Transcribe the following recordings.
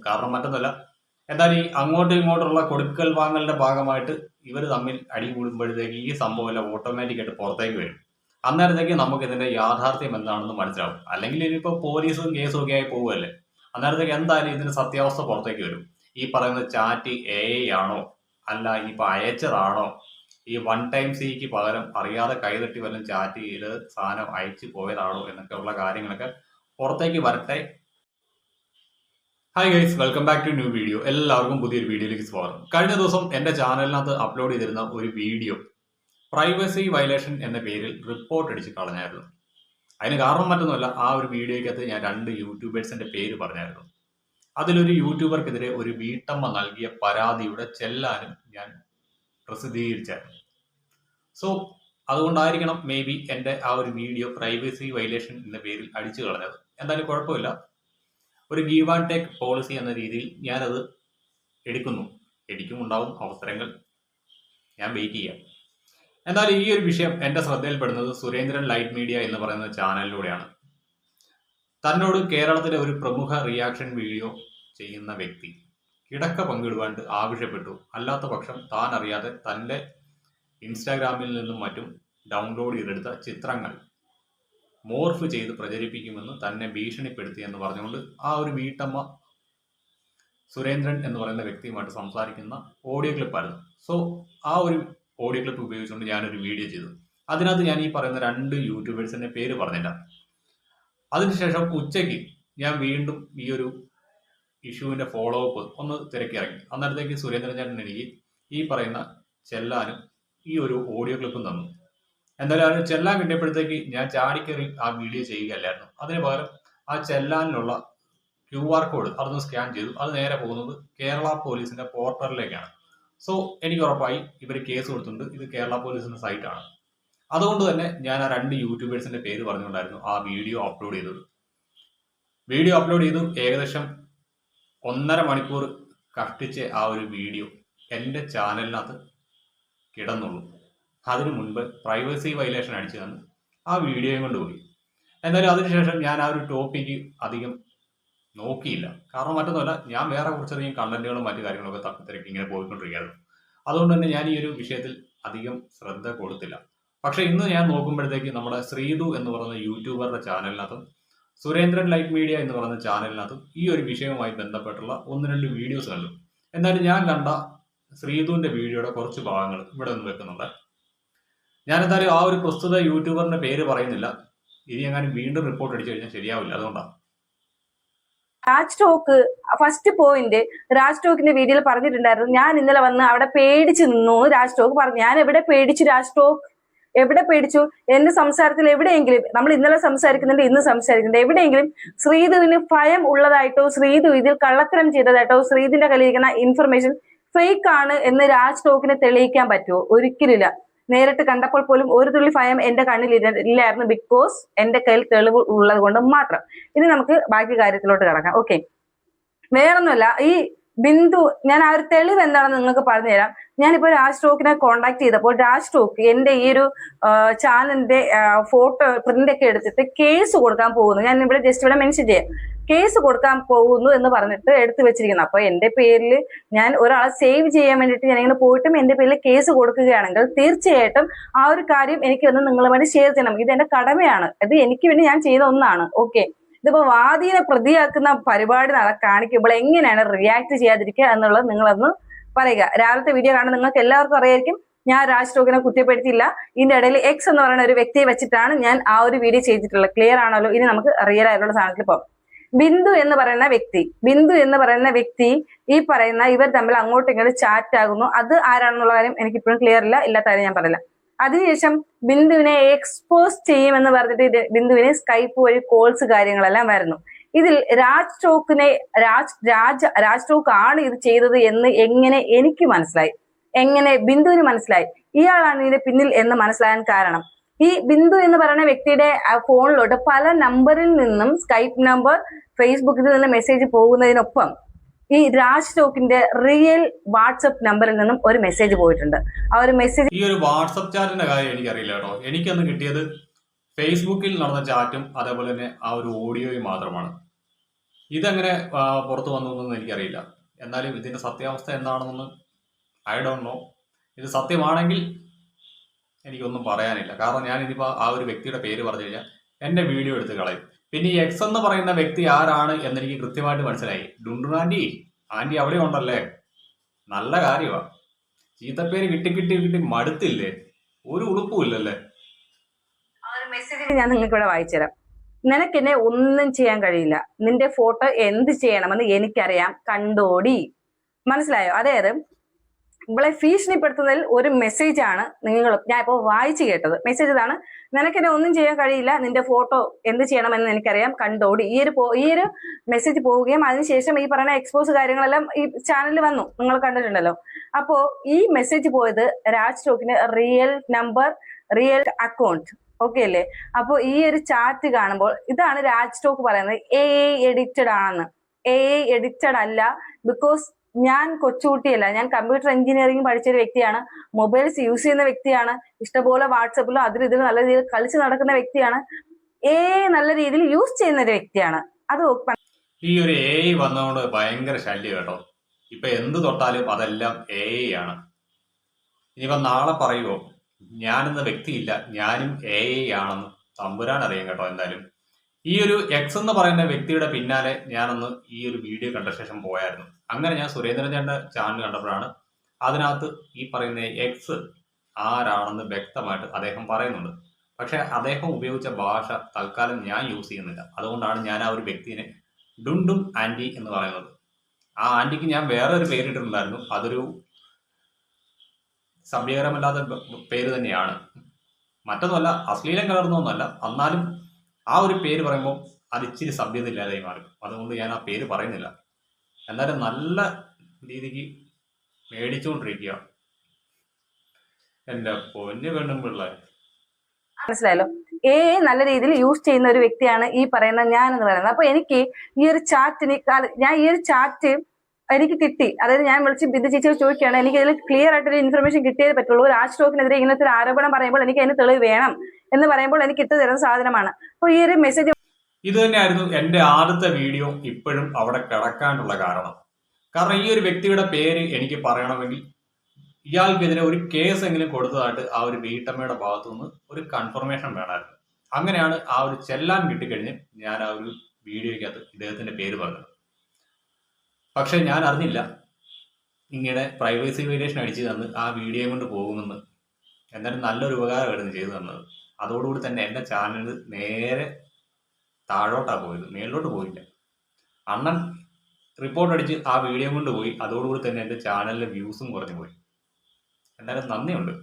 കാരണം മറ്റൊന്നുമല്ല, എന്നാൽ ഈ അങ്ങോട്ടും ഇങ്ങോട്ടുള്ള കൊടുക്കൽ വാങ്ങലിന്റെ ഭാഗമായിട്ട് ഇവർ തമ്മിൽ അടി കൂടുമ്പോഴത്തേക്ക് ഈ സംഭവം ഓട്ടോമാറ്റിക്കായിട്ട് പുറത്തേക്ക് വരും. അന്നേരത്തേക്ക് നമുക്ക് ഇതിന്റെ യാഥാർത്ഥ്യം എന്താണെന്ന് മനസ്സിലാവും. അല്ലെങ്കിൽ ഇനിയിപ്പോൾ പോലീസും കേസും ഒക്കെ ആയി പോവുകയല്ലേ, അന്നേരത്തേക്ക് എന്തായാലും ഇതിന്റെ സത്യാവസ്ഥ പുറത്തേക്ക് വരും. ഈ പറയുന്ന ചാറ്റ് AI ആണോ, അല്ല ഇനിയിപ്പോൾ അയച്ചതാണോ, ഈ വൺ ടൈം സിക്ക് പകരം അറിയാതെ കൈതട്ടി വല്ലതും ചാറ്റ് ചെയ്ത് സാധനം അയച്ചു പോയതാണോ എന്നൊക്കെ ഉള്ള കാര്യങ്ങളൊക്കെ പുറത്തേക്ക് വരട്ടെ. Hi guys, welcome back to new video. എല്ലാവർക്കും പുതിയൊരു വീഡിയോയിലേക്ക് സ്വാഗതം. കഴിഞ്ഞ ദിവസം എൻ്റെ ചാനലിനകത്ത് അപ്ലോഡ് ചെയ്തിരുന്ന ഒരു വീഡിയോ പ്രൈവസി വയലേഷൻ എന്ന പേരിൽ റിപ്പോർട്ട് അടിച്ച് കളഞ്ഞായിരുന്നു. അതിന് കാരണം മറ്റൊന്നുമല്ല, ആ ഒരു വീഡിയോയ്ക്കകത്ത് ഞാൻ 2 യൂട്യൂബേഴ്സിന്റെ പേര് പറഞ്ഞായിരുന്നു. അതിലൊരു യൂട്യൂബർക്കെതിരെ ഒരു വീട്ടമ്മ നൽകിയ പരാതിയുടെ ചെല്ലാനും ഞാൻ പ്രസിദ്ധീകരിച്ചായിരുന്നു. സോ അതുകൊണ്ടായിരിക്കണം മേ ബി എൻ്റെ ആ ഒരു വീഡിയോ പ്രൈവസി വയലേഷൻ എന്ന പേരിൽ അടിച്ചു കളഞ്ഞത്. എന്തായാലും കുഴപ്പമില്ല, ഒരു ഗീവ് ആൻഡ് ടേക്ക് പോളിസി എന്ന രീതിയിൽ ഞാനത് എടുക്കുന്നു. എനിക്കും ഉണ്ടാവും അവസരങ്ങൾ, ഞാൻ വെയിറ്റ് ചെയ്യാം. എന്നാൽ ഈ ഒരു വിഷയം എൻ്റെ ശ്രദ്ധയിൽപ്പെടുന്നത് സുരേന്ദ്രൻ ലൈറ്റ് മീഡിയ എന്ന് പറയുന്ന ചാനലിലൂടെയാണ്. തന്നോട് കേരളത്തിലെ ഒരു പ്രമുഖ റിയാക്ഷൻ വീഡിയോ ചെയ്യുന്ന വ്യക്തി കിടക്ക പങ്കിടുവാൻ ആവശ്യപ്പെട്ടു. അല്ലാത്ത പക്ഷം താൻ അറിയാതെ തൻ്റെ ഇൻസ്റ്റാഗ്രാമിൽ നിന്നും മറ്റും ഡൗൺലോഡ് ചെയ്തെടുത്ത ചിത്രങ്ങൾ മോർഫ് ചെയ്ത് പ്രചരിപ്പിക്കുമെന്ന് തന്നെ ഭീഷണിപ്പെടുത്തി എന്ന് പറഞ്ഞുകൊണ്ട് ആ ഒരു വീട്ടമ്മ സുരേന്ദ്രൻ എന്ന് പറയുന്ന വ്യക്തിയുമായിട്ട് സംസാരിക്കുന്ന ഓഡിയോ ക്ലിപ്പായിരുന്നു. സോ ആ ഒരു ഓഡിയോ ക്ലിപ്പ് ഉപയോഗിച്ചുകൊണ്ട് ഞാനൊരു വീഡിയോ ചെയ്തു. അതിനകത്ത് ഞാൻ ഈ പറയുന്ന 2 യൂട്യൂബേഴ്സിന്റെ പേര് പറഞ്ഞില്ല. അതിനുശേഷം ഉച്ചയ്ക്ക് ഞാൻ വീണ്ടും ഈ ഒരു ഇഷ്യൂവിന്റെ ഫോളോ അപ്പ് ഒന്ന് തിരക്കിറങ്ങി. അന്നേരത്തേക്ക് സുരേന്ദ്രൻ ചേട്ടൻ എനിക്ക് ഈ പറയുന്ന ചെല്ലാനും ഈ ഒരു ഓഡിയോ ക്ലിപ്പും തന്നു. എന്തായാലും അത് ചെല്ലാൻ കിട്ടിയപ്പോഴത്തേക്ക് ഞാൻ ചാടിക്കറി ആ വീഡിയോ ചെയ്യുകയല്ലായിരുന്നു. അതിന് പകരം ആ ചെല്ലാനിലുള്ള QR കോഡ് അതൊന്ന് സ്കാൻ ചെയ്തു. അത് നേരെ പോകുന്നത് കേരള പോലീസിന്റെ പോർട്ടലിലേക്കാണ്. സോ എനിക്ക് ഉറപ്പായി ഇവർ കേസ് കൊടുത്തിട്ടുണ്ട്, ഇത് കേരള പോലീസിന്റെ സൈറ്റാണ്. അതുകൊണ്ട് തന്നെ ഞാൻ ആ 2 യൂട്യൂബേഴ്സിന്റെ പേര് പറഞ്ഞുകൊണ്ടായിരുന്നു ആ വീഡിയോ അപ്ലോഡ് ചെയ്തത്. വീഡിയോ അപ്ലോഡ് ചെയ്തു ഏകദേശം 1.5 മണിക്കൂർ കഷ്ടിച്ച് ആ ഒരു വീഡിയോ എൻ്റെ ചാനലിനകത്ത് കിടന്നുള്ളൂ. അതിനു മുൻപ് പ്രൈവസി വയലേഷൻ അടിച്ചു തന്ന് ആ വീഡിയോയും കൊണ്ടുപോയി. എന്നാലും അതിനുശേഷം ഞാൻ ആ ഒരു ടോപ്പിക്ക് അധികം നോക്കിയില്ല. കാരണം മറ്റൊന്നുമല്ല, ഞാൻ വേറെ കുറച്ചധികം കണ്ടന്റുകളും മറ്റു കാര്യങ്ങളൊക്കെ തപ്പിത്തിരക്കി ഇങ്ങനെ പോയിക്കൊണ്ടിരിക്കുകയായിരുന്നു. അതുകൊണ്ട് തന്നെ ഞാൻ ഈ ഒരു വിഷയത്തിൽ അധികം ശ്രദ്ധ കൊടുത്തില്ല. പക്ഷെ ഇന്ന് ഞാൻ നോക്കുമ്പോഴത്തേക്ക് നമ്മുടെ ശ്രീതു എന്ന് പറയുന്ന യൂട്യൂബറുടെ ചാനലിനകത്തും സുരേന്ദ്രൻ ലൈറ്റ് മീഡിയ എന്ന് പറയുന്ന ചാനലിനകത്തും ഈ ഒരു വിഷയവുമായി ബന്ധപ്പെട്ടുള്ള 1-2 വീഡിയോസ് കണ്ടു. എന്നാലും ഞാൻ കണ്ട ശ്രീതുവിന്റെ വീഡിയോയുടെ കുറച്ച് ഭാഗങ്ങൾ ഇവിടെ ഒന്ന് വെക്കുന്നുണ്ട്. ഞാൻ എന്തായാലും ആ ഒരു പ്രസ്തുത യൂട്യൂബറിന്റെ പേര് പറയുന്നില്ല. ഇനി എങ്ങാനും വീണ്ടും റിപ്പോർട്ട് അടിച്ചു കഴിഞ്ഞാൽ ശരിയാവില്ല, അതുകൊണ്ടാണ്. Raj talk first point Raj ടോക്കിന്റെ വീഡിയോയിൽ പറഞ്ഞിട്ടുണ്ടായിരുന്നു. ഞാൻ ഇന്നലെ വന്ന് അവിടെ പേടിച്ചു നിന്നു. രാജ് ടോക്ക് പറഞ്ഞു, ഞാൻ എവിടെ പേടിച്ചു? രാജ് ടോക്ക് എവിടെ പേടിച്ചു? എന്റെ സംസാരത്തിൽ എവിടെയെങ്കിലും, നമ്മൾ ഇന്നലെ സംസാരിക്കുന്നുണ്ട്, ഇന്ന് സംസാരിക്കുന്നുണ്ട്, എവിടെയെങ്കിലും ശ്രീധുവിന് ഭയം ഉള്ളതായിട്ടോ, ശ്രീധു ഇതിൽ കള്ളത്തരം ചെയ്തതായിട്ടോ, ശ്രീധുവിന്റെ കയ്യിലിരിക്കുന്ന ഇൻഫർമേഷൻ ഫേക്ക് ആണ് എന്ന് രാജ് ടോക്കിനെ തെളിയിക്കാൻ പറ്റുമോ? ഒരിക്കലില്ല. നേരിട്ട് കണ്ടപ്പോൾ പോലും ഒരു തുള്ളി ഭയം എന്റെ കണ്ണിൽ ഇല്ലായിരുന്നു. ബിക്കോസ് എന്റെ കയ്യിൽ തെളിവ് ഉള്ളത് കൊണ്ട് മാത്രം. ഇനി നമുക്ക് ബാക്കി കാര്യത്തിലോട്ട് കിടക്കാം. ഓക്കെ, വേറൊന്നുമല്ല, ഈ ബിന്ദു, ഞാൻ ആ ഒരു തെളിവ് എന്താണെന്ന് നിങ്ങൾക്ക് പറഞ്ഞുതരാം. ഞാനിപ്പോ രാജ് ടോക്കിനെ കോണ്ടാക്ട് ചെയ്തപ്പോൾ രാജ് ടോക്ക് എന്റെ ഈ ഒരു ചാനലിന്റെ ഫോട്ടോ പ്രിന്റ് ഒക്കെ എടുത്തിട്ട് കേസ് കൊടുക്കാൻ പോകുന്നു. ഞാൻ ഇവിടെ ജസ്റ്റ് ഇവിടെ മെൻഷൻ ചെയ്യാം, കേസ് കൊടുക്കാൻ പോകുന്നു എന്ന് പറഞ്ഞിട്ട് എടുത്തു വെച്ചിരിക്കുന്നു. അപ്പൊ എന്റെ പേരിൽ ഞാൻ ഒരാളെ സേവ് ചെയ്യാൻ വേണ്ടിയിട്ട് ഞാൻ ഇങ്ങനെ പോയിട്ടും എന്റെ പേരിൽ കേസ് കൊടുക്കുകയാണെങ്കിൽ തീർച്ചയായിട്ടും ആ ഒരു കാര്യം എനിക്ക് വന്ന് നിങ്ങളുമായിട്ട് ഷെയർ ചെയ്യണം. ഇത് എന്റെ കടമയാണ്. ഇത് എനിക്ക് വേണ്ടി ഞാൻ ചെയ്ത ഒന്നാണ്. ഓക്കെ, ഇതിപ്പോ വാദിനെ പ്രതിയാക്കുന്ന പരിപാടി കാണിക്കുമ്പോൾ എങ്ങനെയാണ് റിയാക്ട് ചെയ്യാതിരിക്കുക എന്നുള്ളത് നിങ്ങളൊന്ന് പറയുക. രാവിലത്തെ വീഡിയോ കാണുന്ന നിങ്ങൾക്ക് എല്ലാവർക്കും അറിയായിരിക്കും, ഞാൻ രാജ് ടോക്കിനെ കുറ്റപ്പെടുത്തിയില്ല. ഇതിന്റെ ഇടയിൽ എക്സ് എന്ന് പറയുന്ന ഒരു വ്യക്തിയെ വെച്ചിട്ടാണ് ഞാൻ ആ ഒരു വീഡിയോ ചെയ്തിട്ടുള്ളത്. ക്ലിയർ ആണല്ലോ? ഇനി നമുക്ക് റിയൽ ആയിട്ടുള്ള സാധനത്തിൽ പോകാം. ബിന്ദു എന്ന് പറയുന്ന വ്യക്തി ഈ പറയുന്ന ഇവർ തമ്മിൽ അങ്ങോട്ടും ഇങ്ങോട്ടും ചാറ്റ് ആകുന്നു. അത് ആരാണെന്നുള്ള കാര്യം എനിക്ക് ഇപ്പോഴും ക്ലിയർ ഇല്ല. ഇല്ലാത്ത കാര്യം ഞാൻ പറയില്ല. അതിനുശേഷം ബിന്ദുവിനെ എക്സ്പോസ് ചെയ്യുമെന്ന് പറഞ്ഞിട്ട് ബിന്ദുവിനെ സ്കൈപ്പ് വഴി കോൾസ് കാര്യങ്ങളെല്ലാം വരുന്നു. ഇതിൽ രാജ് ടോക്ക് ആണ് ഇത് ചെയ്തത് എന്ന് എങ്ങനെ എനിക്ക് മനസ്സിലായി? എങ്ങനെ ബിന്ദുവിന് മനസ്സിലായി? ഇയാളാണ് ഇതിന്റെ പിന്നിൽ എന്ന് മനസ്സിലാകാൻ കാരണം, ഈ ബിന്ദു എന്ന് പറയുന്ന വ്യക്തിയുടെ ഫോണിലോട്ട് പല നമ്പറിൽ നിന്നും സ്കൈപ്പ് നമ്പർ, ഫേസ്ബുക്കിൽ നിന്ന് മെസ്സേജ് പോകുന്നതിനൊപ്പം ഈ രാജ് ടോക്കിന്റെ റിയൽ വാട്സപ്പ് നമ്പറിൽ നിന്നും ഒരു മെസ്സേജ് പോയിട്ടുണ്ട്. ആ ഒരു മെസ്സേജ്, ഈ ഒരു വാട്സപ്പ് ചാറ്റിന്റെ കാര്യം എനിക്കറിയില്ല കേട്ടോ. എനിക്കന്ന് കിട്ടിയത് ഫേസ്ബുക്കിൽ നടന്ന ചാറ്റും അതേപോലെ തന്നെ ആ ഒരു ഓഡിയോയും മാത്രമാണ്. ഇതെങ്ങനെ പുറത്തു വന്നു എന്നൊന്നും എനിക്കറിയില്ല. എന്നാലും ഇതിന്റെ സത്യാവസ്ഥ എന്താണെന്നൊന്നും ഐ ഡോണ്ട് നോ. ഇത് സത്യമാണെങ്കിൽ എനിക്കൊന്നും പറയാനില്ല. കാരണം ഞാൻ ഇനിയിപ്പോൾ ആ ഒരു വ്യക്തിയുടെ പേര് പറഞ്ഞു കഴിഞ്ഞാൽ എൻ്റെ വീഡിയോ എടുത്ത് കളയും. പിന്നെ ഈ എക്സ് എന്ന് പറയുന്ന വ്യക്തി ആരാണ് എന്നെനിക്ക് കൃത്യമായിട്ട് മനസ്സിലായി. ഡുണ്ടുൺ ആൻറ്റി, ആൻറ്റി അവിടെ ഉണ്ടല്ലേ, നല്ല കാര്യമാണ്. ചീത്തപ്പേര് കിട്ടി കിട്ടി കിട്ടി മടുത്തില്ലേ, ഒരു ഉളുപ്പും ഇല്ലല്ലേ. മെസ്സേജ് ഞാൻ നിങ്ങൾക്ക് ഇവിടെ വായിച്ചുതരാം. നിനക്ക് എന്നെ ഒന്നും ചെയ്യാൻ കഴിയില്ല, നിന്റെ ഫോട്ടോ എന്ത് ചെയ്യണമെന്ന് എനിക്കറിയാം, കണ്ടോടി. മനസ്സിലായോ? അതായത് ഇവളെ ഭീഷണിപ്പെടുത്തുന്നതിൽ ഒരു മെസ്സേജ് ആണ് ഞാൻ ഇപ്പോൾ വായിച്ചു കേട്ടത്. മെസ്സേജ് ഇതാണ്: നിനക്കെന്നെ ഒന്നും ചെയ്യാൻ കഴിയില്ല, നിന്റെ ഫോട്ടോ എന്ത് ചെയ്യണമെന്ന് എനിക്കറിയാം, കണ്ടോടി. ഈ ഒരു മെസ്സേജ് പോവുകയും അതിനുശേഷം ഈ പറയുന്ന എക്സ്പോസ് കാര്യങ്ങളെല്ലാം ഈ ചാനലിൽ വന്നു, നിങ്ങൾ കണ്ടിട്ടുണ്ടല്ലോ. അപ്പോ ഈ മെസ്സേജ് പോയത് രാജ് ടോക്കിന് real number, real account, okay അല്ലേ? അപ്പൊ ഈ ഒരു ചാറ്റ് കാണുമ്പോൾ ഇതാണ് രാജ് ടോക്ക് പറയുന്നത് AI എഡിറ്റഡ് ആണെന്ന്. AI എഡിറ്റഡ് അല്ല, ബിക്കോസ് ഞാൻ കൊച്ചുകുട്ടിയല്ല, ഞാൻ കമ്പ്യൂട്ടർ എഞ്ചിനീയറിംഗ് പഠിച്ച ഒരു വ്യക്തിയാണ്, മൊബൈൽസ് യൂസ് ചെയ്യുന്ന വ്യക്തിയാണ്, ഇഷ്ടംപോലെ വാട്സപ്പിലും അതിലും ഇതിലും നല്ല രീതിയിൽ കളിച്ച് നടക്കുന്ന വ്യക്തിയാണ്, AI നല്ല രീതിയിൽ യൂസ് ചെയ്യുന്ന ഒരു വ്യക്തിയാണ്. അത് ഈ ഒരു AI വന്നതുകൊണ്ട് ഭയങ്കര ശല്യം കേട്ടോ. ഇപ്പൊ എന്ത് തൊട്ടാലും അതെല്ലാം AI ആണ്. ഇനിയിപ്പോ നാളെ പറയുമോ ഞാനെന്ന വ്യക്തിയില്ല, ഞാനും AI ആണെന്ന് തമ്പുരാൻ അറിയാം കേട്ടോ. എന്തായാലും ഈ ഒരു എക്സ് എന്ന് പറയുന്ന വ്യക്തിയുടെ പിന്നാലെ ഞാനൊന്ന് ഈ ഒരു വീഡിയോ കണ്ട ശേഷം പോയായിരുന്നു. അങ്ങനെ ഞാൻ സുരേന്ദ്രൻ ചേട്ടൻ്റെ ചാനൽ കണ്ടപ്പോഴാണ് അതിനകത്ത് ഈ പറയുന്ന എക്സ് ആരാണെന്ന് വ്യക്തമായിട്ട് അദ്ദേഹം പറയുന്നുണ്ട്. പക്ഷെ അദ്ദേഹം ഉപയോഗിച്ച ഭാഷ തൽക്കാലം ഞാൻ യൂസ് ചെയ്യുന്നില്ല. അതുകൊണ്ടാണ് ഞാൻ ആ ഒരു വ്യക്തിനെ ഡുണ്ടും ആൻറ്റി എന്ന് പറയുന്നത്. ആ ആൻറ്റിക്ക് ഞാൻ വേറെ ഒരു പേരിട്ടിട്ടുണ്ടായിരുന്നു, അതൊരു സഭ്യകരമല്ലാത്ത പേര് തന്നെയാണ്. മറ്റൊന്നുമല്ല, അശ്ലീലം കലർന്നൊന്നുമല്ല, എന്നാലും ആ ഒരു പേര് പറയുമ്പോൾ അത് ഇച്ചിരി സഭ്യത ഇല്ലാതായി മാറും. അതുകൊണ്ട് ഞാൻ ആ പേര് പറയുന്നില്ല. എന്നാലും നല്ല രീതിക്ക് മേടിച്ചുകൊണ്ടിരിക്കുക എൻ്റെ പൊന്നു പെണ്ണും പിള്ളേ. മനസ്സിലായല്ലോ? AI നല്ല രീതിയിൽ യൂസ് ചെയ്യുന്ന ഒരു വ്യക്തിയാണ് ഈ പറയുന്ന ഞാൻ എന്ന് പറയുന്നത്. അപ്പൊ എനിക്ക് ഈ ഒരു ചാറ്റ് എനിക്ക് കിട്ടി. അതായത് ഞാൻ വിളിച്ച് ബിന്ദു ചേച്ചിയോട് ചോദിക്കുകയാണ്, എനിക്ക് ഇതിൽ ക്ലിയർ ആയിട്ടൊരു ഇൻഫർമേഷൻ കിട്ടിയേ പറ്റുള്ളൂ. രാജ് ടോക്കിനെതിരെ ഇങ്ങനത്തെ ഒരു ആരോപണം പറയുമ്പോൾ എനിക്ക് അതിന് തെളിവ് വേണം എന്ന് പറയുമ്പോൾ എനിക്ക് ഇട്ട് തരുന്ന സാധനമാണ്. അപ്പൊ ഈ ഒരു മെസ്സേജ് ഇത് തന്നെയായിരുന്നു എൻ്റെ ആദ്യത്തെ വീഡിയോ ഇപ്പോഴും അവിടെ കിടക്കാനുള്ള കാരണം. കാരണം ഈ ഒരു വ്യക്തിയുടെ പേര് എനിക്ക് പറയണമെങ്കിൽ ഇയാൾക്കെതിരെ ഒരു കേസ് എങ്കിലും കൊടുത്തതായിട്ട് ആ ഒരു വീട്ടമ്മയുടെ ഭാഗത്തു നിന്ന് ഒരു കൺഫർമേഷൻ വേണമായിരുന്നു. അങ്ങനെയാണ് ആ ഒരു ചെല്ലാൻ കിട്ടിക്കഴിഞ്ഞ് ഞാൻ ആ ഒരു വീഡിയോയ്ക്കകത്ത് ഇദ്ദേഹത്തിന്റെ പേര് പറഞ്ഞത്. പക്ഷെ ഞാൻ അറിഞ്ഞില്ല ഇങ്ങനെ പ്രൈവസി വയലേഷൻ അടിച്ചു തന്ന് ആ വീഡിയോ കൊണ്ട് പോകുമെന്ന്. എന്തായാലും നല്ലൊരു ഉപകാരമായിരുന്നു ചെയ്തു തന്നത്. അതോടുകൂടി തന്നെ എൻ്റെ ചാനൽ നേരെ താഴോട്ടാണ് പോയത്, മേളിലോട്ട് പോയില്ല. അണ്ണൻ റിപ്പോർട്ട് അടിച്ച് ആ വീഡിയോ കൊണ്ട് പോയി. അതോടുകൂടി തന്നെ എൻ്റെ ചാനലിലെ വ്യൂസും കുറഞ്ഞു പോയി. എന്തായാലും നന്ദിയുണ്ട്.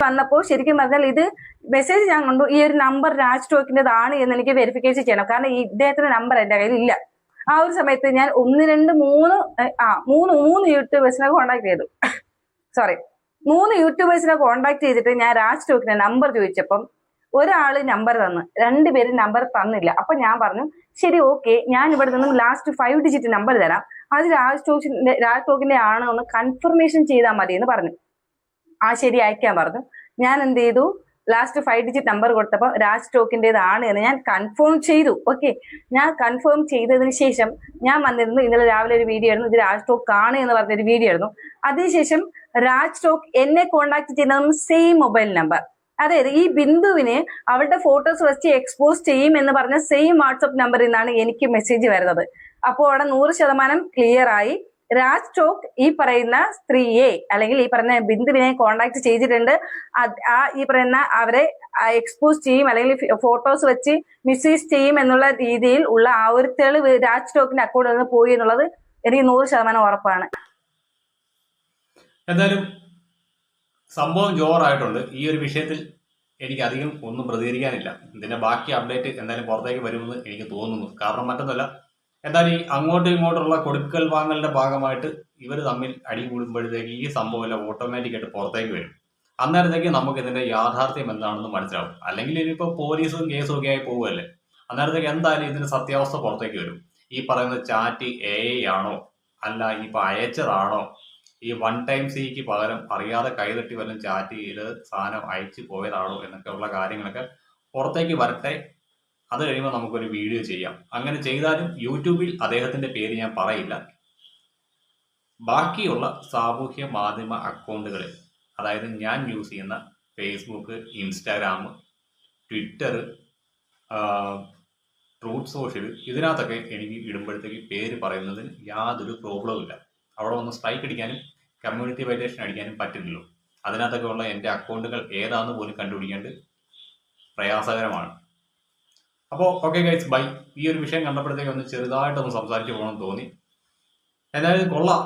വന്നപ്പോൾ ശരിക്കും പറഞ്ഞാൽ ഇത് മെസ്സേജ് ഞാൻ കണ്ടു, ഈ ഒരു നമ്പർ രാജ് ടോക്കിൻ്റെതാണ് എന്ന് എനിക്ക് വെരിഫിക്കേഷൻ ചെയ്യണം. കാരണം ഇദ്ദേഹത്തിന്റെ നമ്പർ എൻ്റെ കയ്യിൽ ഇല്ല. ആ ഒരു സമയത്ത് ഞാൻ 1, 2, 3 യൂട്യൂബേഴ്സിനെ കോൺടാക്ട് ചെയ്തു. സോറി, 3 യൂട്യൂബേഴ്സിനെ കോൺടാക്ട് ചെയ്തിട്ട് ഞാൻ രാജ് ടോക്കിന്റെ നമ്പർ ചോദിച്ചപ്പം ഒരാള് നമ്പർ തന്നു, 2 പേര് നമ്പർ തന്നില്ല. അപ്പൊ ഞാൻ പറഞ്ഞു ശരി ഓക്കെ, ഞാൻ ഇവിടെ നിന്നും ലാസ്റ്റ് 5 ഡിജിറ്റ് നമ്പർ തരാം, അത് രാജ് ടോക്കിന്റെ ആണോ എന്ന് കൺഫർമേഷൻ ചെയ്താൽ മതി എന്ന് പറഞ്ഞു. ആ ശരി അയക്കാൻ പറഞ്ഞു. ഞാൻ എന്ത് ചെയ്തു, ലാസ്റ്റ് 5 ഡിജിറ്റ് നമ്പർ കൊടുത്തപ്പോൾ രാജ് ടോക്കിൻ്റെതാണ് എന്ന് ഞാൻ കൺഫേം ചെയ്തു. ഓക്കെ, ഞാൻ കൺഫേം ചെയ്തതിന് ശേഷം ഞാൻ വന്നിരുന്നു. ഇന്നലെ രാവിലെ ഒരു വീഡിയോ ആയിരുന്നു, ഇത് രാജ് ടോക്ക് ആണ് എന്ന് പറഞ്ഞൊരു വീഡിയോ ആയിരുന്നു. അതിനുശേഷം രാജ് ടോക്ക് എന്നെ കോൺടാക്ട് ചെയ്യുന്നതും സെയിം മൊബൈൽ നമ്പർ, അതായത് ഈ ബിന്ദുവിനെ അവളുടെ ഫോട്ടോസ് വെച്ച് എക്സ്പോസ് ചെയ്യും എന്ന് പറഞ്ഞ സെയിം വാട്സപ്പ് നമ്പറിൽ നിന്നാണ് എനിക്ക് മെസ്സേജ് വരുന്നത്. അപ്പോൾ അവിടെ 100% ക്ലിയർ ആയി. രാജ് ടോക്ക് ഈ പറയുന്ന സ്ത്രീയെ അല്ലെങ്കിൽ ഈ പറയുന്ന ബിന്ദുവിനെ കോണ്ടാക്ട് ചെയ്തിട്ടുണ്ട്. ഈ പറയുന്ന അവരെ എക്സ്പോസ് ചെയ്യും അല്ലെങ്കിൽ ഫോട്ടോസ് വെച്ച് മിസ്യൂസ് ചെയ്യും എന്നുള്ള രീതിയിൽ ഉള്ള ആ ഒരു തെളിവ് രാജ് ടോക്കിന്റെ അക്കൗണ്ടിൽ നിന്ന് പോയി എന്നുള്ളത് എനിക്ക് 100% ഉറപ്പാണ്. എന്തായാലും സംഭവം ജോറായിട്ടുണ്ട്. ഈ ഒരു വിഷയത്തിൽ എനിക്ക് അധികം ഒന്നും പ്രതികരിക്കാനില്ല. ഇതിന്റെ ബാക്കി അപ്ഡേറ്റ് എന്തായാലും പുറത്തേക്ക് വരുമെന്ന് എനിക്ക് തോന്നുന്നു. കാരണം മറ്റൊന്നുമല്ല, എന്തായാലും ഈ അങ്ങോട്ടും ഇങ്ങോട്ടുള്ള കൊടുക്കൽ വാങ്ങലിന്റെ ഭാഗമായിട്ട് ഇവർ തമ്മിൽ അടി കൂടുമ്പോഴത്തേക്ക് ഈ സംഭവമെല്ലാം ഓട്ടോമാറ്റിക്കായിട്ട് പുറത്തേക്ക് വരും. അന്നേരത്തേക്ക് നമുക്ക് ഇതിന്റെ യാഥാർത്ഥ്യം എന്താണെന്ന് മനസ്സിലാവും. അല്ലെങ്കിൽ ഇനിയിപ്പോൾ പോലീസും കേസും ഒക്കെ ആയി പോവുകയല്ലേ, അന്നേരത്തേക്ക് എന്തായാലും ഇതിന്റെ സത്യാവസ്ഥ പുറത്തേക്ക് വരും. ഈ പറയുന്ന ചാറ്റ് AI ആണോ അല്ല ഇനിയിപ്പോൾ അയച്ചതാണോ, ഈ 1 ടൈം സിക്ക് പകരം അറിയാതെ കൈതട്ടി വല്ലതും ചാറ്റ് ചെയ്ത് സാധനം അയച്ചു പോയതാണോ എന്നൊക്കെ ഉള്ള കാര്യങ്ങളൊക്കെ പുറത്തേക്ക് വരട്ടെ. അത് കഴിയുമ്പോൾ നമുക്കൊരു വീഡിയോ ചെയ്യാം. അങ്ങനെ ചെയ്താലും യൂട്യൂബിൽ അദ്ദേഹത്തിൻ്റെ പേര് ഞാൻ പറയില്ല. ബാക്കിയുള്ള സാമൂഹ്യ മാധ്യമ അക്കൗണ്ടുകളിൽ, അതായത് ഞാൻ യൂസ് ചെയ്യുന്ന Facebook, Instagram, Twitter, Truth Social, ഇതിനകത്തൊക്കെ എനിക്ക് ഇടുമ്പോഴത്തേക്ക് പേര് പറയുന്നതിന് യാതൊരു പ്രോബ്ലവും ഇല്ല. അവിടെ ഒന്ന് സ്ട്രൈക്ക് അടിക്കാനും കമ്മ്യൂണിറ്റി വൈലേഷൻ അടിക്കാനും പറ്റില്ലല്ലോ. അതിനകത്തൊക്കെ ഉള്ള എൻ്റെ അക്കൗണ്ടുകൾ ഏതാണെന്ന് പോലും കണ്ടുപിടിക്കേണ്ടത് പ്രയാസകരമാണ്. അപ്പോൾ ഓക്കെ ഗൈസ്, ബൈ. ഈ ഒരു വിഷയം കണ്ടപ്പോഴത്തേക്ക് ഒന്ന് ചെറുതായിട്ടൊന്ന് സംസാരിച്ച് പോകണമെന്ന് തോന്നി. എന്തായാലും കൊള്ളാം.